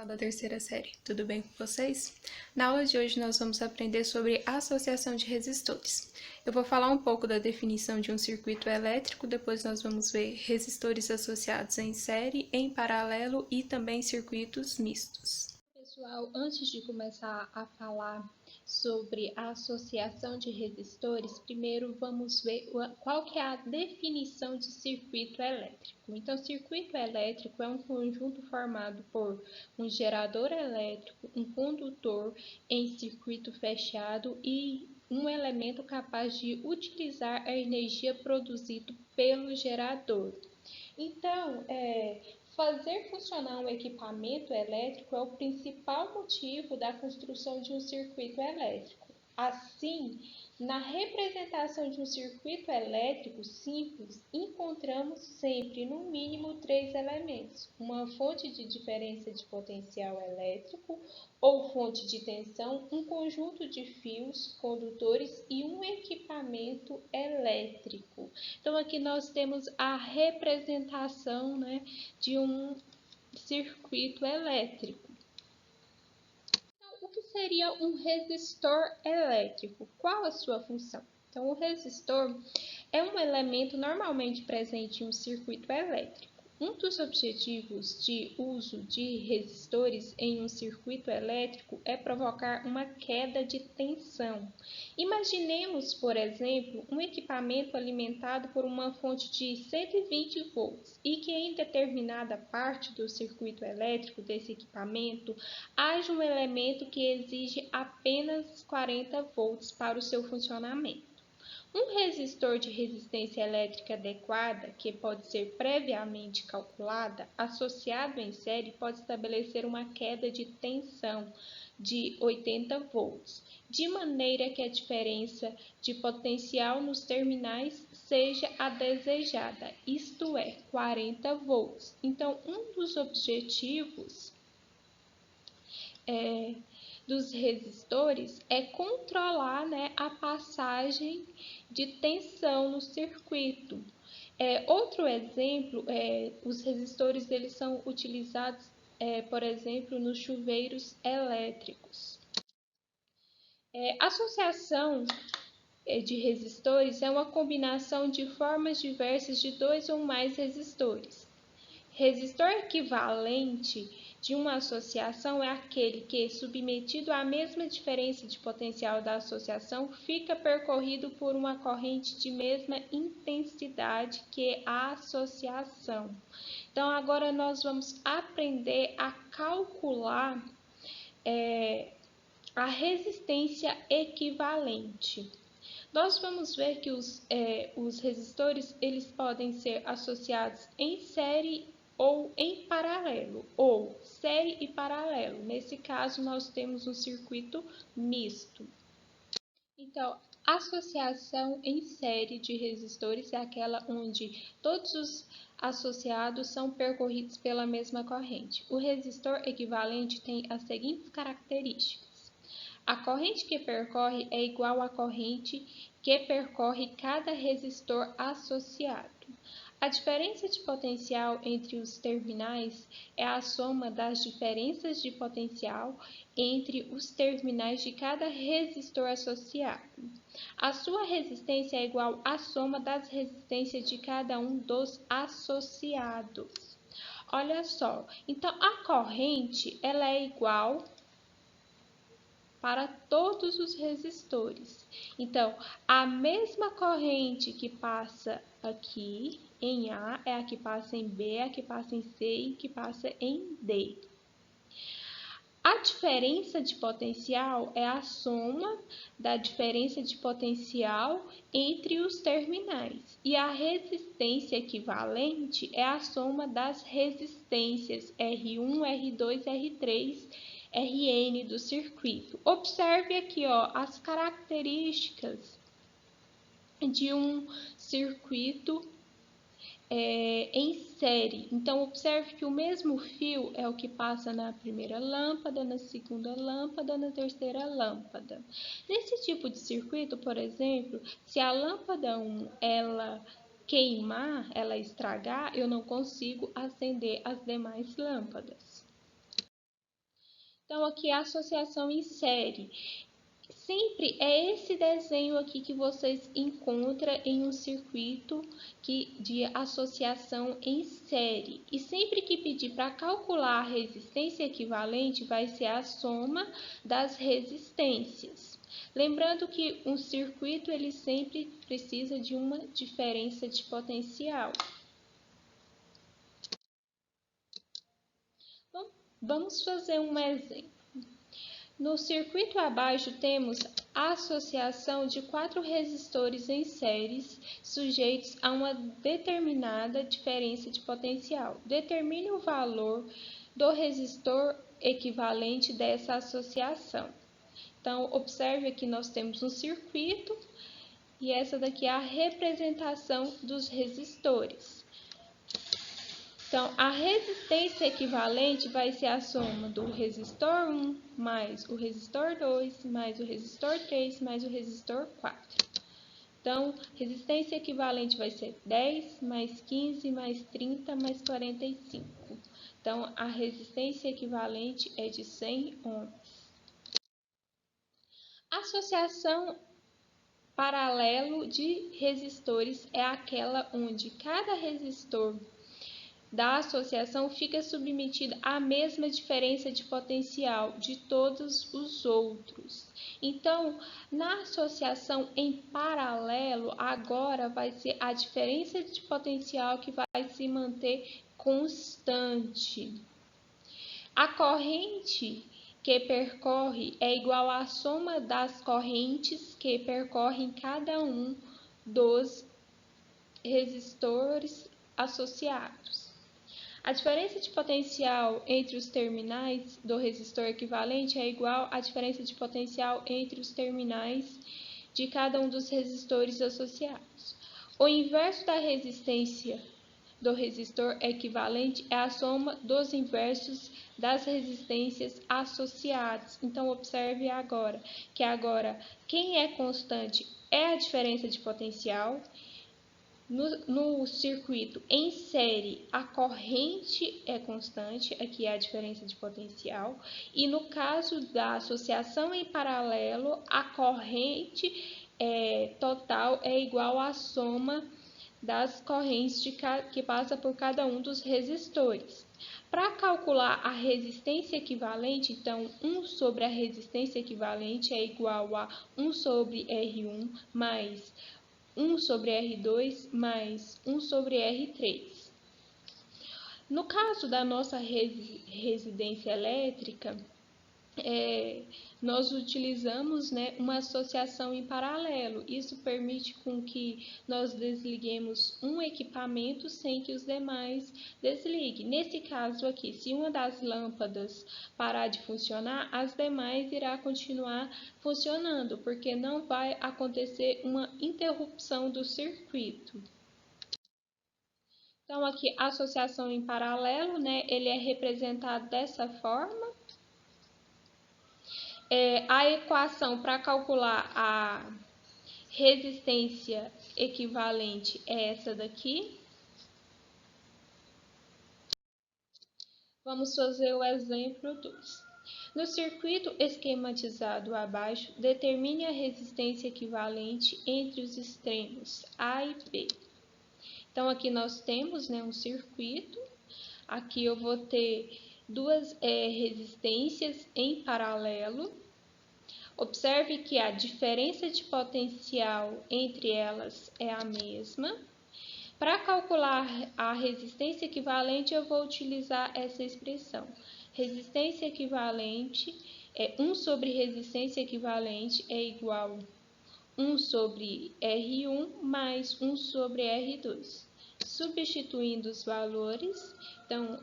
Da terceira série, tudo bem com vocês? Na aula de hoje nós vamos aprender sobre associação de resistores. Eu vou falar um pouco da definição de um circuito elétrico, depois nós vamos ver resistores associados em série, em paralelo e também circuitos mistos. Pessoal, antes de começar a falar sobre a associação de resistores, primeiro vamos ver qual que é a definição de circuito elétrico. Então, circuito elétrico é um conjunto formado por um gerador elétrico, um condutor em circuito fechado e um elemento capaz de utilizar a energia produzida pelo gerador. Então, fazer funcionar um equipamento elétrico é o principal motivo da construção de um circuito elétrico. Assim, na representação de um circuito elétrico simples, encontramos sempre no mínimo três elementos: uma fonte de diferença de potencial elétrico ou fonte de tensão, um conjunto de fios, condutores e um equipamento elétrico. Então, aqui nós temos a representação, de um circuito elétrico. Então, o que seria um resistor elétrico? Qual a sua função? Então, o resistor é um elemento normalmente presente em um circuito elétrico. Um dos objetivos de uso de resistores em um circuito elétrico é provocar uma queda de tensão. Imaginemos, por exemplo, um equipamento alimentado por uma fonte de 120 volts e que em determinada parte do circuito elétrico desse equipamento haja um elemento que exige apenas 40 volts para o seu funcionamento. Um resistor de resistência elétrica adequada, que pode ser previamente calculada, associado em série, pode estabelecer uma queda de tensão de 80 volts, de maneira que a diferença de potencial nos terminais seja a desejada, isto é, 40 volts. Então, um dos objetivos dos resistores é controlar, a passagem de tensão no circuito. Outro exemplo, os resistores eles são utilizados, por exemplo, nos chuveiros elétricos. Associação de resistores é uma combinação de formas diversas de dois ou mais resistores. Resistor equivalente de uma associação é aquele que, submetido à mesma diferença de potencial da associação, fica percorrido por uma corrente de mesma intensidade que a associação. Então, agora nós vamos aprender a calcular a resistência equivalente. Nós vamos ver que os resistores eles podem ser associados em série ou em paralelo, ou série e paralelo. Nesse caso, nós temos um circuito misto. Então, associação em série de resistores é aquela onde todos os associados são percorridos pela mesma corrente. O resistor equivalente tem as seguintes características: a corrente que percorre é igual à corrente que percorre cada resistor associado. A diferença de potencial entre os terminais é a soma das diferenças de potencial entre os terminais de cada resistor associado. A sua resistência é igual à soma das resistências de cada um dos associados. Olha só, então a corrente ela é igual para todos os resistores. Então, a mesma corrente que passa aqui em A é a que passa em B, é a que passa em C e que passa em D. A diferença de potencial é a soma da diferença de potencial entre os terminais. E a resistência equivalente é a soma das resistências R1, R2, R3, Rn do circuito. Observe aqui, as características de um circuito em série. Então, observe que o mesmo fio é o que passa na primeira lâmpada, na segunda lâmpada, na terceira lâmpada. Nesse tipo de circuito, por exemplo, se a lâmpada 1 ela queimar, ela estragar, eu não consigo acender as demais lâmpadas. Então, aqui a associação em série. Sempre é esse desenho aqui que vocês encontram em um circuito de associação em série. E sempre que pedir para calcular a resistência equivalente, vai ser a soma das resistências. Lembrando que um circuito ele sempre precisa de uma diferença de potencial. Bom, vamos fazer um exemplo. No circuito abaixo temos a associação de 4 resistores em séries sujeitos a uma determinada diferença de potencial. Determine o valor do resistor equivalente dessa associação. Então, observe aqui nós temos um circuito e essa daqui é a representação dos resistores. Então, a resistência equivalente vai ser a soma do resistor 1 mais o resistor 2 mais o resistor 3 mais o resistor 4. Então, resistência equivalente vai ser 10 mais 15 mais 30 mais 45. Então, a resistência equivalente é de 100 ohms. Associação paralelo de resistores é aquela onde cada resistor da associação fica submetida à mesma diferença de potencial de todos os outros. Então, na associação em paralelo, agora vai ser a diferença de potencial que vai se manter constante. A corrente que percorre é igual à soma das correntes que percorrem cada um dos resistores associados. A diferença de potencial entre os terminais do resistor equivalente é igual à diferença de potencial entre os terminais de cada um dos resistores associados. O inverso da resistência do resistor equivalente é a soma dos inversos das resistências associadas. Então, observe agora que quem é constante é a diferença de potencial. No circuito em série, a corrente é constante, aqui é a diferença de potencial, e no caso da associação em paralelo, a corrente total é igual à soma das correntes que passa por cada um dos resistores. Para calcular a resistência equivalente, então, 1 sobre a resistência equivalente é igual a 1 sobre R1 mais 1 sobre R2 mais 1 sobre R3. No caso da nossa residência elétrica, nós utilizamos uma associação em paralelo. Isso permite com que nós desliguemos um equipamento sem que os demais desliguem. Nesse caso aqui, se uma das lâmpadas parar de funcionar, as demais irá continuar funcionando, porque não vai acontecer uma interrupção do circuito. Então, aqui, a associação em paralelo, ele é representado dessa forma. A equação para calcular a resistência equivalente é essa daqui. Vamos fazer o exemplo 2. No circuito esquematizado abaixo, determine a resistência equivalente entre os extremos A e B. Então, aqui nós temos um circuito. Aqui eu vou ter duas resistências em paralelo. Observe que a diferença de potencial entre elas é a mesma. Para calcular a resistência equivalente, eu vou utilizar essa expressão. Resistência equivalente 1 sobre resistência equivalente é igual a 1 sobre R1 mais 1 sobre R2. Substituindo os valores, então,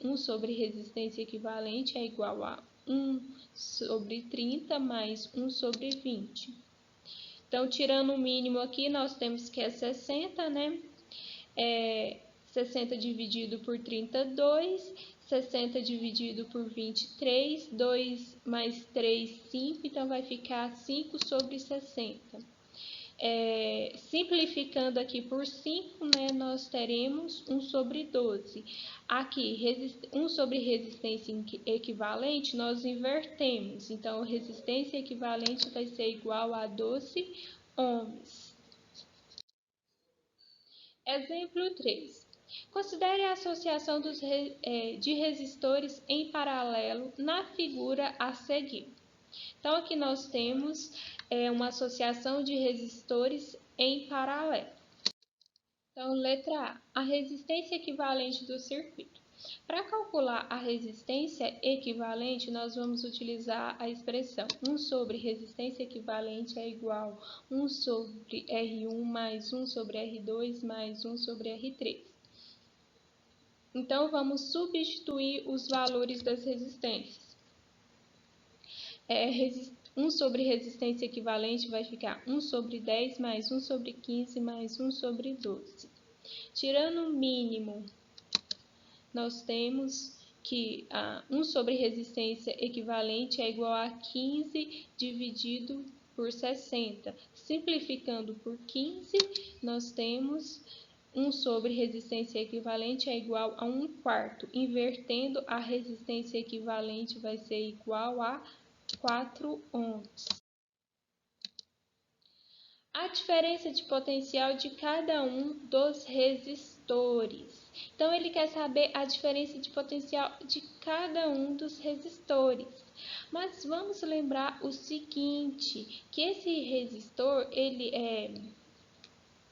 1 sobre resistência equivalente é igual a 1 sobre 30 mais 1 sobre 20. Então, tirando o mínimo aqui, nós temos que é 60, 60 dividido por 32, 60 dividido por 23, 2 mais 3, 5, então vai ficar 5 sobre 60. Simplificando aqui por 5, né, nós teremos 1 sobre 12. Aqui, 1 sobre resistência equivalente, nós invertemos. Então, resistência equivalente vai ser igual a 12 ohms. Exemplo 3. Considere a associação de resistores em paralelo na figura a seguir. Então, aqui nós temos uma associação de resistores em paralelo. Então, letra A, a resistência equivalente do circuito. Para calcular a resistência equivalente, nós vamos utilizar a expressão 1 sobre resistência equivalente é igual a 1 sobre R1 mais 1 sobre R2 mais 1 sobre R3. Então, vamos substituir os valores das resistências. 1 sobre resistência equivalente vai ficar 1 sobre 10 mais 1 sobre 15 mais 1 sobre 12. Tirando o mínimo, nós temos que 1 sobre resistência equivalente é igual a 15 dividido por 60. Simplificando por 15, nós temos 1 sobre resistência equivalente é igual a 1/4. Invertendo, a resistência equivalente vai ser igual a 4 ohms. A diferença de potencial de cada um dos resistores. Então, ele quer saber a diferença de potencial de cada um dos resistores. Mas vamos lembrar o seguinte, que esse resistor,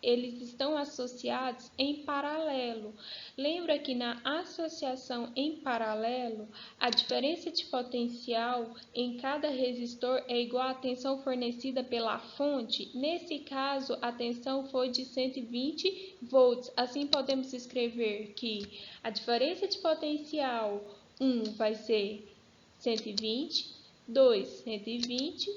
eles estão associados em paralelo. Lembra que na associação em paralelo, a diferença de potencial em cada resistor é igual à tensão fornecida pela fonte. Nesse caso, a tensão foi de 120 volts. Assim, podemos escrever que a diferença de potencial 1 vai ser 120, 2, 120,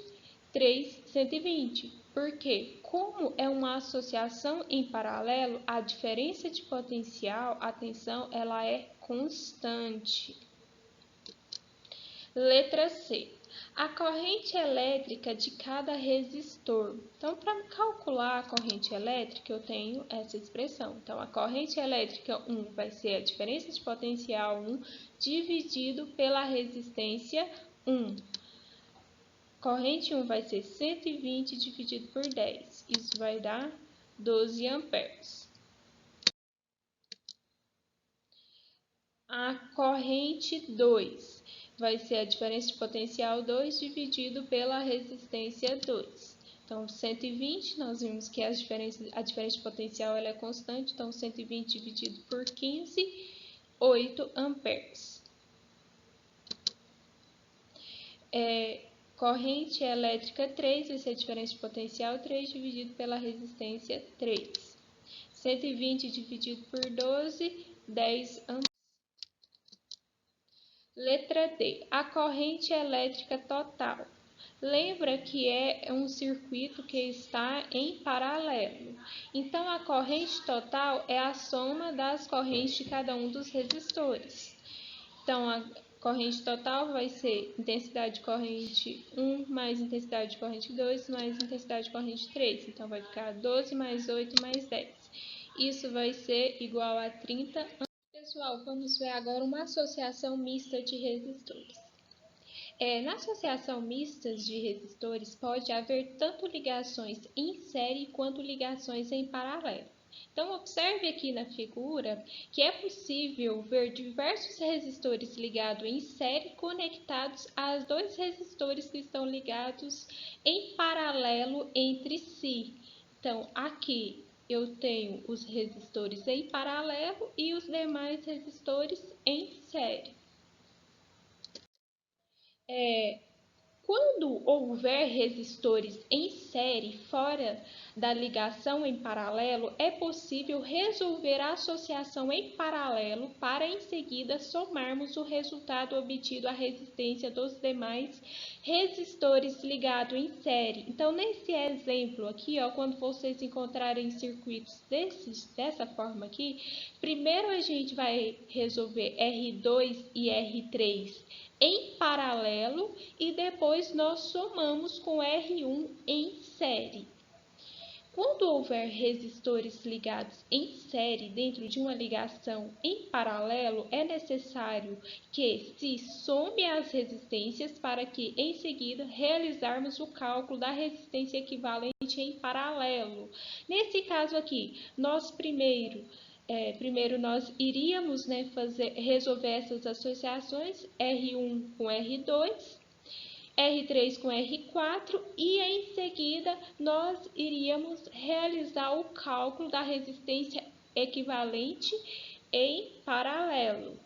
3, 120. Porque, como é uma associação em paralelo, a diferença de potencial, a tensão, ela é constante. Letra C. A corrente elétrica de cada resistor. Então, para calcular a corrente elétrica, eu tenho essa expressão. Então, a corrente elétrica 1 vai ser a diferença de potencial 1 dividido pela resistência 1. Corrente 1 vai ser 120 dividido por 10. Isso vai dar 12 amperes. A corrente 2 vai ser a diferença de potencial 2 dividido pela resistência 2. Então, 120, nós vimos que a diferença de potencial ela é constante. Então, 120 dividido por 15, 8 amperes. Corrente elétrica 3 vai ser a diferença de potencial 3 dividido pela resistência 3. 120 dividido por 12, 10 amperes. Letra D. A corrente elétrica total. Lembra que é um circuito que está em paralelo. Então, a corrente total é a soma das correntes de cada um dos resistores. Então, a corrente total vai ser intensidade de corrente 1 mais intensidade de corrente 2 mais intensidade de corrente 3. Então, vai ficar 12 mais 8 mais 10. Isso vai ser igual a 30 amperes. Pessoal, vamos ver agora uma associação mista de resistores. Na associação mista de resistores, pode haver tanto ligações em série quanto ligações em paralelo. Então, observe aqui na figura que é possível ver diversos resistores ligados em série conectados a dois resistores que estão ligados em paralelo entre si. Então, aqui eu tenho os resistores em paralelo e os demais resistores em série. Quando houver resistores em série fora da ligação em paralelo, é possível resolver a associação em paralelo para em seguida somarmos o resultado obtido à resistência dos demais resistores ligados em série. Então, nesse exemplo aqui, quando vocês encontrarem circuitos dessa forma aqui, primeiro a gente vai resolver R2 e R3 em paralelo e depois nós somamos com R1 em série. Quando houver resistores ligados em série dentro de uma ligação em paralelo, é necessário que se some as resistências para que, em seguida, realizarmos o cálculo da resistência equivalente em paralelo. Nesse caso aqui, nós primeiro nós iríamos, resolver essas associações R1 com R2, R3 com R4 e em seguida nós iríamos realizar o cálculo da resistência equivalente em paralelo.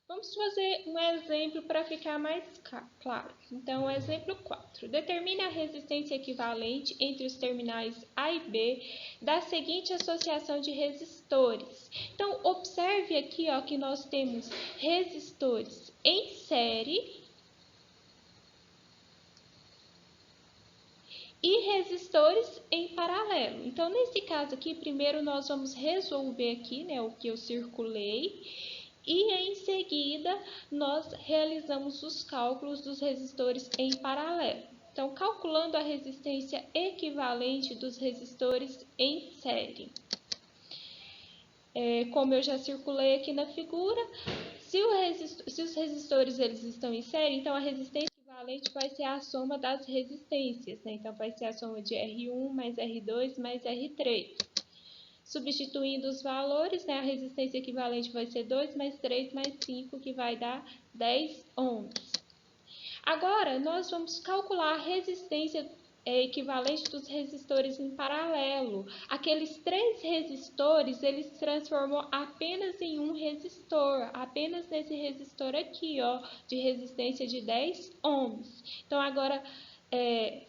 Vamos fazer um exemplo para ficar mais claro. Então, exemplo 4. Determine a resistência equivalente entre os terminais A e B da seguinte associação de resistores. Então, observe aqui que nós temos resistores em série e resistores em paralelo. Então, nesse caso aqui, primeiro nós vamos resolver aqui, o que eu circulei, e em seguida nós realizamos os cálculos dos resistores em paralelo. Então, calculando a resistência equivalente dos resistores em série. Como eu já circulei aqui na figura, se os resistores eles estão em série, então a resistência equivalente vai ser a soma das resistências, Então, vai ser a soma de R1 mais R2 mais R3. Substituindo os valores, a resistência equivalente vai ser 2 mais 3 mais 5, que vai dar 10 ohms. Agora, nós vamos calcular a resistência equivalente dos resistores em paralelo. Aqueles 3 resistores, eles se transformam apenas em um resistor, apenas nesse resistor aqui, de resistência de 10 ohms. Então, agora,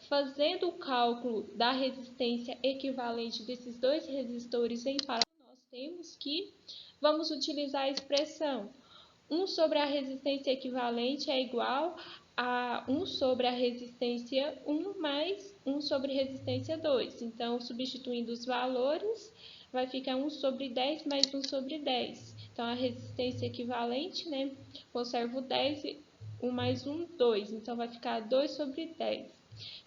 fazendo o cálculo da resistência equivalente desses 2 resistores em paralelo, nós temos que vamos utilizar a expressão 1 sobre a resistência equivalente é igual a 1 sobre a resistência 1 mais 1 sobre resistência 2. Então, substituindo os valores, vai ficar 1 sobre 10 mais 1 sobre 10. Então, a resistência equivalente, conservo 10, 1 mais 1, 2. Então, vai ficar 2 sobre 10.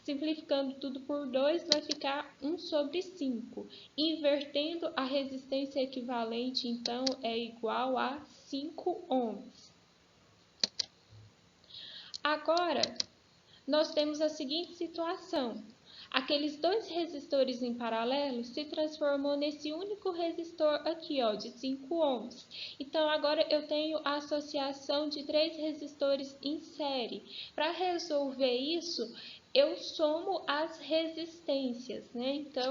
Simplificando tudo por 2, vai ficar 1 sobre 5. Invertendo, a resistência equivalente, então, é igual a 5 ohms. Agora, nós temos a seguinte situação. Aqueles 2 resistores em paralelo se transformou nesse único resistor aqui, de 5 ohms. Então, agora eu tenho a associação de 3 resistores em série. Para resolver isso, eu somo as resistências, Então,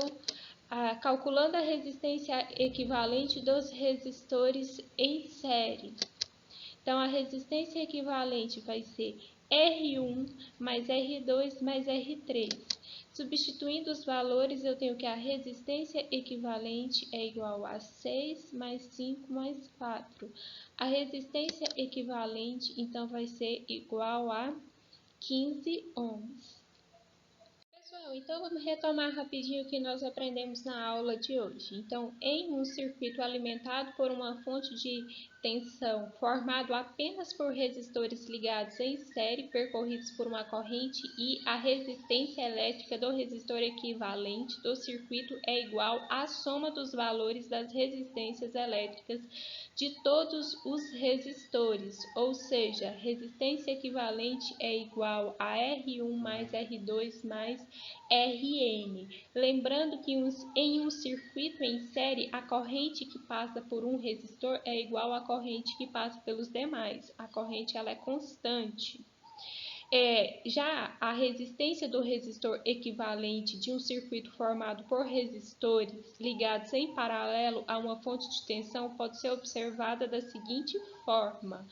calculando a resistência equivalente dos resistores em série. Então, a resistência equivalente vai ser R1 mais R2 mais R3. Substituindo os valores, eu tenho que a resistência equivalente é igual a 6 mais 5 mais 4. A resistência equivalente, então, vai ser igual a 15 ohms. Pessoal, então vamos retomar rapidinho o que nós aprendemos na aula de hoje. Então, em um circuito alimentado por uma fonte de tensão formado apenas por resistores ligados em série percorridos por uma corrente I, a resistência elétrica do resistor equivalente do circuito é igual à soma dos valores das resistências elétricas de todos os resistores, ou seja, resistência equivalente é igual a R1 mais R2 mais Rn. Lembrando que em um circuito em série, a corrente que passa por um resistor é igual à corrente que passa pelos demais. A corrente ela é constante. Já a resistência do resistor equivalente de um circuito formado por resistores ligados em paralelo a uma fonte de tensão pode ser observada da seguinte forma.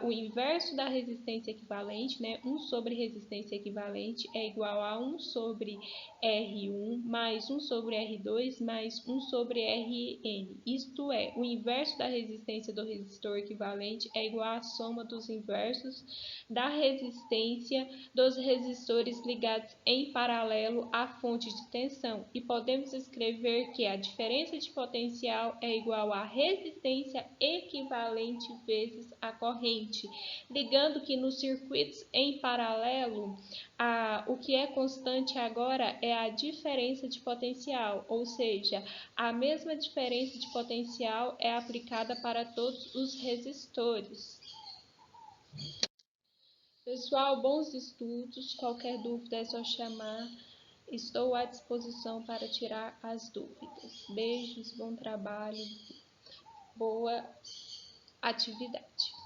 O inverso da resistência equivalente, 1 sobre resistência equivalente, é igual a 1 sobre R1 mais 1 sobre R2 mais 1 sobre Rn. Isto é, o inverso da resistência do resistor equivalente é igual à soma dos inversos da resistência resistência dos resistores ligados em paralelo à fonte de tensão. E podemos escrever que a diferença de potencial é igual à resistência equivalente vezes a corrente. Ligando que nos circuitos em paralelo, o que é constante agora é a diferença de potencial, ou seja, a mesma diferença de potencial é aplicada para todos os resistores. Pessoal, bons estudos. Qualquer dúvida é só chamar. Estou à disposição para tirar as dúvidas. Beijos, bom trabalho, boa atividade.